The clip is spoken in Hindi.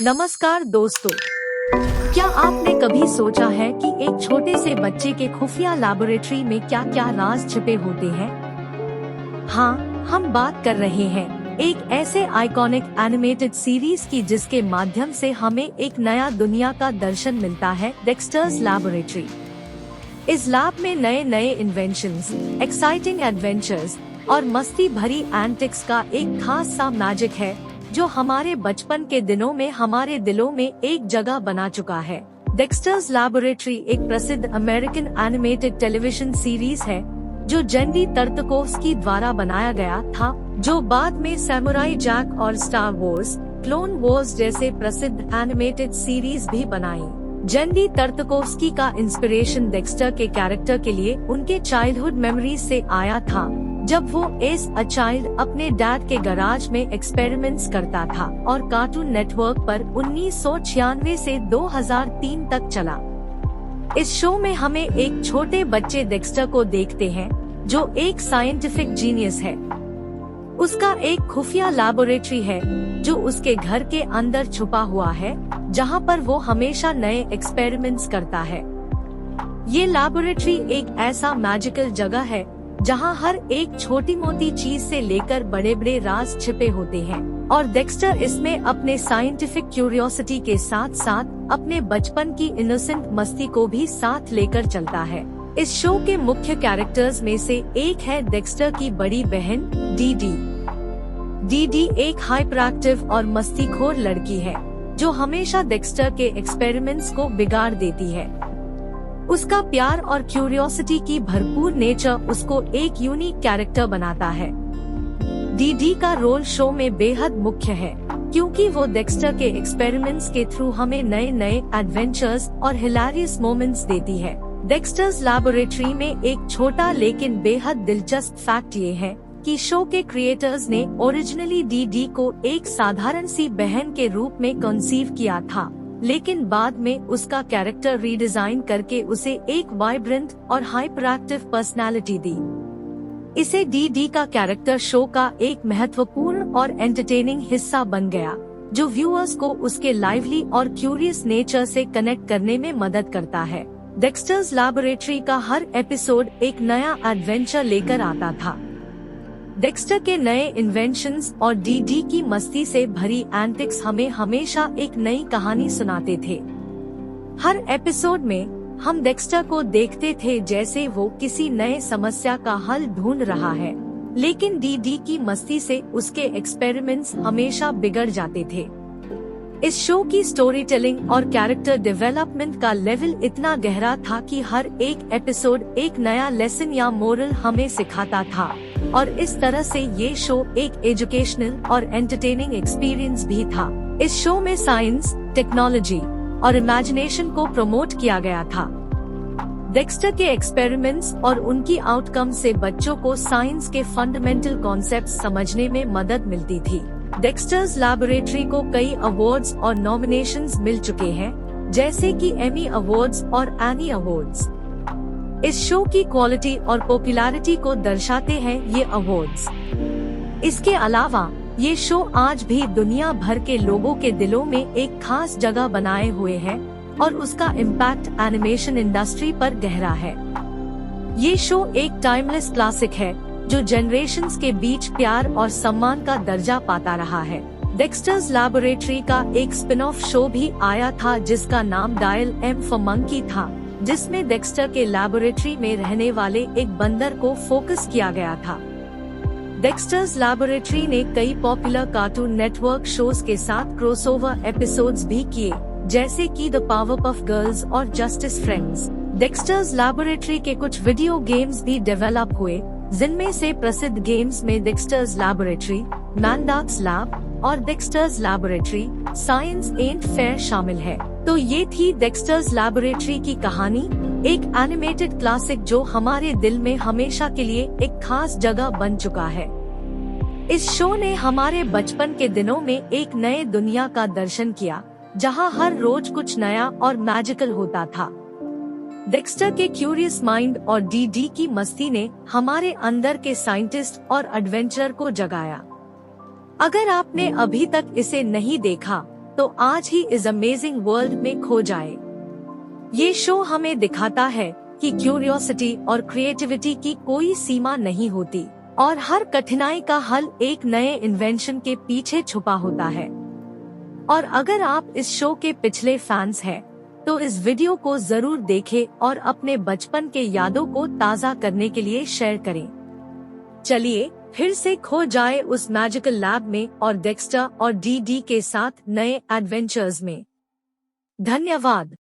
नमस्कार दोस्तों, क्या आपने कभी सोचा है कि एक छोटे से बच्चे के खुफिया लैबोरेटरी में क्या क्या राज छिपे होते हैं? हाँ, हम बात कर रहे हैं एक ऐसे आइकॉनिक एनिमेटेड सीरीज की जिसके माध्यम से हमें एक नया दुनिया का दर्शन मिलता है, डेक्स्टर्स लैबोरेटरी। इस लैब में नए नए इन्वेंशंस, एक्साइटिंग एडवेंचर्स और मस्ती भरी एंटिक्स का एक खास सा मैजिक है जो हमारे बचपन के दिनों में हमारे दिलों में एक जगह बना चुका है। डेक्स्टर्स लैबोरेटरी एक प्रसिद्ध अमेरिकन एनिमेटेड टेलीविजन सीरीज है जो जेंडी टर्कोव्स्की द्वारा बनाया गया था, जो बाद में सैमुराई जैक और स्टार वॉर्स, क्लोन वॉर्स जैसे प्रसिद्ध एनिमेटेड सीरीज भी बनाई। जेंडी टर्कोव्स्की का इंस्पिरेशन डेक्स्टर के कैरेक्टर के लिए उनके चाइल्डहुड मेमोरीज से आया था, जब वो एज अ चाइल्ड अपने डैड के गराज में एक्सपेरिमेंट्स करता था और कार्टून नेटवर्क पर 1996 से 2003 तक चला। इस शो में हमें एक छोटे बच्चे डेक्स्टर को देखते हैं जो एक साइंटिफिक जीनियस है। उसका एक खुफिया लैबोरेटरी है जो उसके घर के अंदर छुपा हुआ है, जहां पर वो हमेशा नए एक्सपेरिमेंट्स करता है। ये लैबोरेटरी एक ऐसा मैजिकल जगह है जहां हर एक छोटी मोटी चीज से लेकर बड़े बड़े राज छिपे होते हैं, और डेक्स्टर इसमें अपने साइंटिफिक क्यूरियोसिटी के साथ साथ अपने बचपन की इनोसेंट मस्ती को भी साथ लेकर चलता है। इस शो के मुख्य कैरेक्टर्स में से एक है डेक्स्टर की बड़ी बहन डीडी। डीडी एक हाइपरएक्टिव और मस्तीखोर लड़की है जो हमेशा डेक्स्टर के एक्सपेरिमेंट्स को बिगाड़ देती है। उसका प्यार और क्यूरियोसिटी की भरपूर नेचर उसको एक यूनिक कैरेक्टर बनाता है। डीडी का रोल शो में बेहद मुख्य है क्योंकि वो डेक्स्टर के एक्सपेरिमेंट्स के थ्रू हमें नए नए एडवेंचर्स और हिलेरियस मोमेंट्स देती है। डेक्स्टर्स लैबोरेटरी में एक छोटा लेकिन बेहद दिलचस्प फैक्ट ये है कि शो के क्रिएटर्स ने ओरिजिनली डीडी को एक साधारण सी बहन के रूप में कंसीव किया था, लेकिन बाद में उसका कैरेक्टर रीडिजाइन करके उसे एक वाइब्रेंट और हाइपरएक्टिव पर्सनालिटी दी। इसे डीडी का कैरेक्टर शो का एक महत्वपूर्ण और एंटरटेनिंग हिस्सा बन गया, जो व्यूअर्स को उसके लाइवली और क्यूरियस नेचर से कनेक्ट करने में मदद करता है। डेक्स्टर्स लैबोरेटरी का हर एपिसोड एक नया एडवेंचर लेकर आता था। डेक्स्टर के नए इन्वेंशंस और डीडी की मस्ती से भरी एंटिक्स हमें हमेशा एक नई कहानी सुनाते थे। हर एपिसोड में हम डेक्स्टर को देखते थे जैसे वो किसी नए समस्या का हल ढूंढ रहा है, लेकिन डीडी की मस्ती से उसके एक्सपेरिमेंट्स हमेशा बिगड़ जाते थे। इस शो की स्टोरी टेलिंग और कैरेक्टर डेवलपमेंट का लेवल इतना गहरा था कि हर एक एपिसोड एक नया लेसन या मोरल हमें सिखाता था, और इस तरह से ये शो एक एजुकेशनल और एंटरटेनिंग एक्सपीरियंस भी था। इस शो में साइंस, टेक्नोलॉजी और इमेजिनेशन को प्रमोट किया गया था। डेक्स्टर के एक्सपेरिमेंट्स और उनकी आउटकम से बच्चों को साइंस के फंडामेंटल कॉन्सेप्ट्स समझने में मदद मिलती थी। डेक्स्टर्स लैबोरेटरी को कई अवार्ड्स और नॉमिनेशंस मिल चुके हैं, जैसे कि एमी अवार्ड्स और एनी अवार्ड्स। इस शो की क्वालिटी और पॉपुलैरिटी को दर्शाते हैं ये अवार्ड्स। इसके अलावा ये शो आज भी दुनिया भर के लोगों के दिलों में एक खास जगह बनाए हुए है और उसका इम्पैक्ट एनिमेशन इंडस्ट्री पर गहरा है। ये शो एक टाइमलेस क्लासिक है जो जनरेशंस के बीच प्यार और सम्मान का दर्जा पाता रहा है। डेक्स्टर्स लैबोरेटरी का एक स्पिन ऑफ शो भी आया था जिसका नाम डायल एम फॉर मंकी था, जिसमें डेक्स्टर के लैबोरेटरी में रहने वाले एक बंदर को फोकस किया गया था। डेक्स्टर्स लैबोरेटरी ने कई पॉपुलर कार्टून नेटवर्क शोज के साथ क्रॉसओवर एपिसोड्स भी किए, जैसे कि द पावरपफ गर्ल्स और जस्टिस फ्रेंड्स। डेक्स्टर्स लैबोरेटरी के कुछ वीडियो गेम्स भी डेवलप हुए, जिनमें से प्रसिद्ध गेम्स में डेक्स्टर्स लैबोरेटरी, मैनडार्क्स लैब और Dexters laboratory science and fair शामिल है। तो ये थी डेक्स्टर्स लैबोरेटरी की कहानी, एक एनिमेटेड क्लासिक जो हमारे दिल में हमेशा के लिए एक खास जगह बन चुका है। इस शो ने हमारे बचपन के दिनों में एक नए दुनिया का दर्शन किया, जहां हर रोज कुछ नया और मैजिकल होता था। डेक्स्टर के क्यूरियस माइंड और डीडी की मस्ती ने हमारे अंदर के साइंटिस्ट और एडवेंचर को जगाया। अगर आपने अभी तक इसे नहीं देखा तो आज ही इस अमेजिंग वर्ल्ड में खो जाए। ये शो हमें दिखाता है कि क्यूरियोसिटी और क्रिएटिविटी की कोई सीमा नहीं होती और हर कठिनाई का हल एक नए इन्वेंशन के पीछे छुपा होता है। और अगर आप इस शो के पिछले फैंस हैं, तो इस वीडियो को जरूर देखें और अपने बचपन के यादों को ताज़ा करने के लिए शेयर करें। चलिए फिर से खो जाए उस मैजिकल लैब में और डेक्स्टर और डीडी के साथ नए एडवेंचर्स में। धन्यवाद।